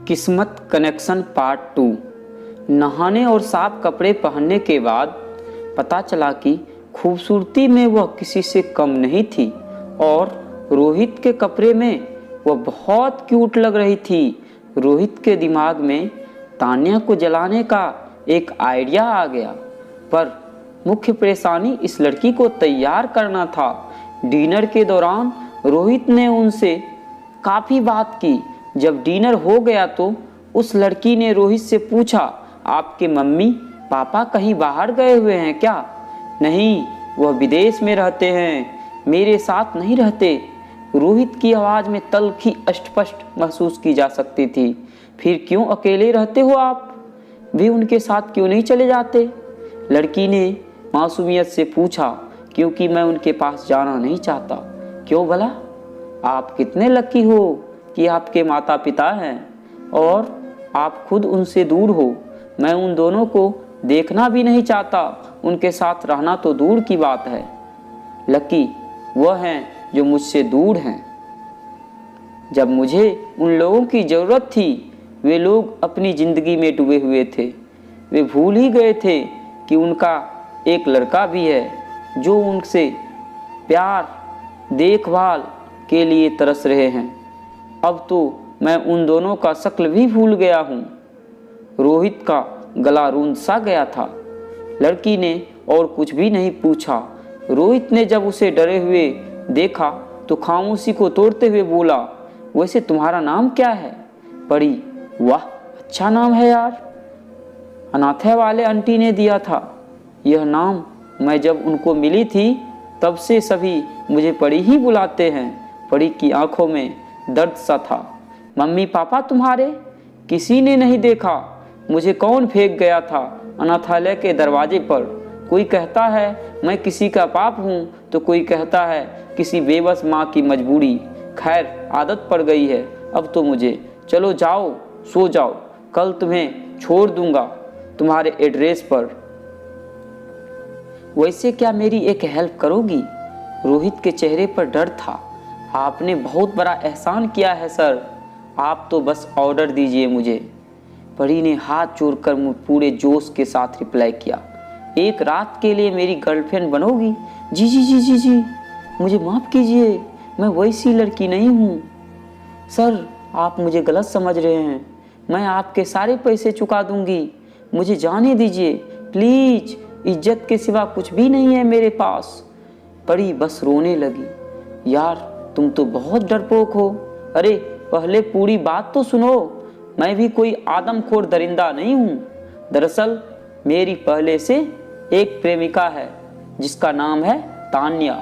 किस्मत connection part 2। नहाने और साफ कपड़े पहनने के बाद पता चला कि खूबसूरती में वह किसी से कम नहीं थी और रोहित के कपड़े में वह बहुत क्यूट लग रही थी। रोहित के दिमाग में तान्या को जलाने का एक आइडिया आ गया, पर मुख्य परेशानी इस लड़की को तैयार करना था। डिनर के दौरान रोहित ने उनसे काफ़ी बात की। जब डिनर हो गया तो उस लड़की ने रोहित से पूछा, आपके मम्मी पापा कहीं बाहर गए हुए हैं क्या? नहीं, वह विदेश में रहते हैं, मेरे साथ नहीं रहते। रोहित की आवाज़ में तल्खी स्पष्ट महसूस की जा सकती थी। फिर क्यों अकेले रहते हो आप? वे उनके साथ क्यों नहीं चले जाते? लड़की ने मासूमियत से पूछा। क्योंकि मैं उनके पास जाना नहीं चाहता। क्यों भला? आप कितने लकी हो कि आपके माता पिता हैं और आप खुद उनसे दूर हो। मैं उन दोनों को देखना भी नहीं चाहता, उनके साथ रहना तो दूर की बात है। लकी वह हैं जो मुझसे दूर हैं। जब मुझे उन लोगों की ज़रूरत थी, वे लोग अपनी ज़िंदगी में डूबे हुए थे। वे भूल ही गए थे कि उनका एक लड़का भी है जो उनसे प्यार देखभाल के लिए तरस रहे हैं। अब तो मैं उन दोनों का शक्ल भी भूल गया हूँ। रोहित का गला रूंध सा गया था। लड़की ने और कुछ भी नहीं पूछा। रोहित ने जब उसे डरे हुए देखा तो खामोशी को तोड़ते हुए बोला, वैसे तुम्हारा नाम क्या है? परी। वाह, अच्छा नाम है यार, अनाथालय वाले आंटी ने दिया था यह नाम। मैं जब उनको मिली थी तब से सभी मुझे परी ही बुलाते हैं। परी की आंखों में दर्द सा था। मम्मी पापा तुम्हारे? किसी ने नहीं देखा। मुझे कौन फेंक गया था अनाथालय के दरवाजे पर? कोई कहता है मैं किसी का पाप हूँ तो कोई कहता है किसी बेबस माँ की मजबूरी। खैर, आदत पड़ गई है अब तो मुझे। चलो जाओ, सो जाओ, कल तुम्हें छोड़ दूंगा तुम्हारे एड्रेस पर। वैसे क्या मेरी एक हेल्प करोगी? रोहित के चेहरे पर डर था। आपने बहुत बड़ा एहसान किया है सर, आप तो बस ऑर्डर दीजिए मुझे। परी ने हाथ जोड़कर पूरे जोश के साथ रिप्लाई किया, एक रात के लिए मेरी गर्लफ्रेंड बनोगी? जी जी जी जी जी, मुझे माफ़ कीजिए, मैं वैसी लड़की नहीं हूँ। सर, आप मुझे गलत समझ रहे हैं। मैं आपके सारे पैसे चुका दूंगी, मुझे जाने दीजिए प्लीज़। इज्जत के सिवा कुछ भी नहीं है मेरे पास। परी बस रोने लगी। यार, तुम तो बहुत डरपोक हो। अरे पहले पूरी बात तो सुनो। मैं भी कोई आदमखोर दरिंदा नहीं हूँ। दरअसल मेरी पहले से एक प्रेमिका है जिसका नाम है तान्या,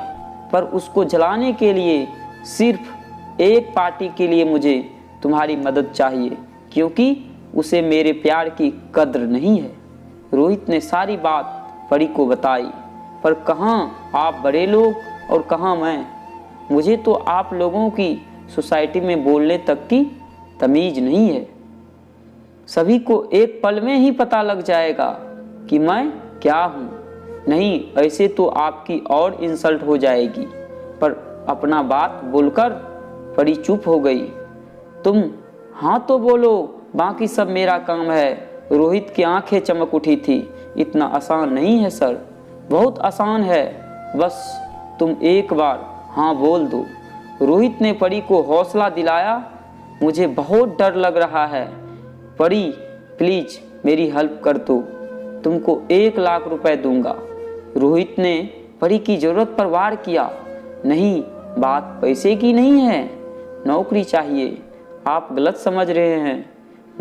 पर उसको जलाने के लिए सिर्फ एक पार्टी के लिए मुझे तुम्हारी मदद चाहिए, क्योंकि उसे मेरे प्यार की कद्र नहीं है। रोहित ने सारी बात परी को बताई, पर कहाँ आप बड़े लोग और कहाँ मैं। मुझे तो आप लोगों की सोसाइटी में बोलने तक की तमीज नहीं है। सभी को एक पल में ही पता लग जाएगा कि मैं क्या हूँ। नहीं, ऐसे तो आपकी और इंसल्ट हो जाएगी। पर अपना बात बोलकर परी चुप हो गई। तुम हाँ तो बोलो, बाकी सब मेरा काम है। रोहित की आंखें चमक उठी थी। इतना आसान नहीं है सर, बहुत आसान है, बस तुम एक बार हाँ बोल दो। रोहित ने परी को हौसला दिलाया। मुझे बहुत डर लग रहा है परी, प्लीज मेरी हेल्प कर दो, तुमको 1 लाख रुपए दूंगा। रोहित ने परी की जरूरत पर वार किया। नहीं, बात पैसे की नहीं है, नौकरी चाहिए। आप गलत समझ रहे हैं,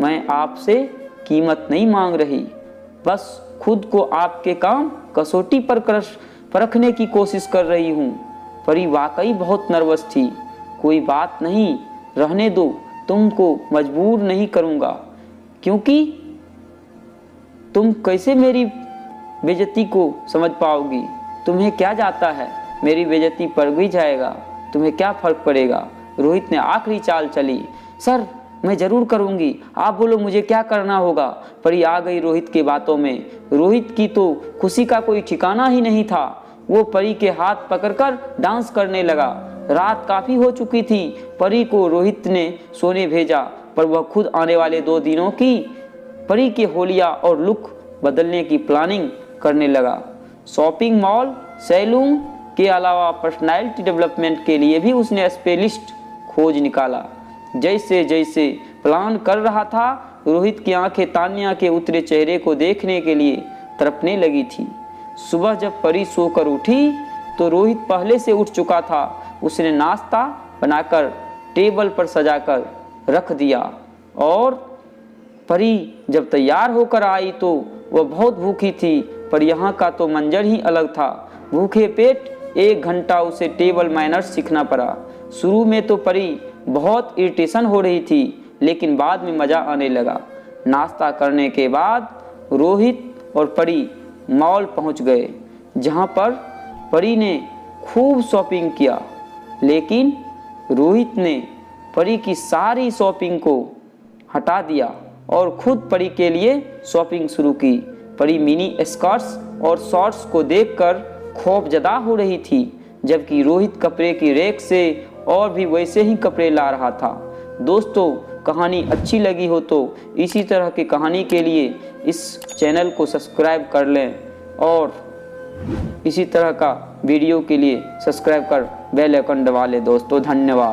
मैं आपसे कीमत नहीं मांग रही, बस खुद को आपके काम कसौटी पर परखने की कोशिश कर रही हूँ। परी वाकई बहुत नर्वस थी। कोई बात नहीं, रहने दो, तुमको मजबूर नहीं करूँगा। क्योंकि तुम कैसे मेरी बेइज्जती को समझ पाओगी? तुम्हें क्या जाता है, मेरी बेइज्जती पड़ भी जाएगा, तुम्हें क्या फ़र्क पड़ेगा? रोहित ने आखिरी चाल चली। सर, मैं ज़रूर करूँगी, आप बोलो मुझे क्या करना होगा। परी आ गई रोहित की बातों में। रोहित की तो खुशी का कोई ठिकाना ही नहीं था। वो परी के हाथ पकड़कर डांस करने लगा। रात काफ़ी हो चुकी थी। परी को रोहित ने सोने भेजा। पर वह खुद आने वाले 2 दिनों की परी के होलिया और लुक बदलने की प्लानिंग करने लगा। शॉपिंग मॉल, सैलून के अलावा पर्सनालिटी डेवलपमेंट के लिए भी उसने स्पेशलिस्ट खोज निकाला। जैसे जैसे प्लान कर रहा था, रोहित की आंखें तान्या के उतरे चेहरे को देखने के लिए तड़पने लगी थी। सुबह जब परी सोकर उठी तो रोहित पहले से उठ चुका था। उसने नाश्ता बनाकर टेबल पर सजाकर रख दिया और परी जब तैयार होकर आई तो वह बहुत भूखी थी, पर यहाँ का तो मंजर ही अलग था। भूखे पेट 1 घंटा उसे टेबल मैनर्स सीखना पड़ा। शुरू में तो परी बहुत इरिटेशन हो रही थी, लेकिन बाद में मज़ा आने लगा। नाश्ता करने के बाद रोहित और परी मॉल पहुंच गए, जहां पर परी ने खूब शॉपिंग किया, लेकिन रोहित ने परी की सारी शॉपिंग को हटा दिया और खुद परी के लिए शॉपिंग शुरू की। परी मिनी स्कर्ट्स और शॉर्ट्स को देखकर खौफजदा हो रही थी, जबकि रोहित कपड़े की रैक से और भी वैसे ही कपड़े ला रहा था। दोस्तों, कहानी अच्छी लगी हो तो इसी तरह की कहानी के लिए इस चैनल को सब्सक्राइब कर लें और इसी तरह का वीडियो के लिए सब्सक्राइब कर बेल आइकन दबा लें। दोस्तों, धन्यवाद।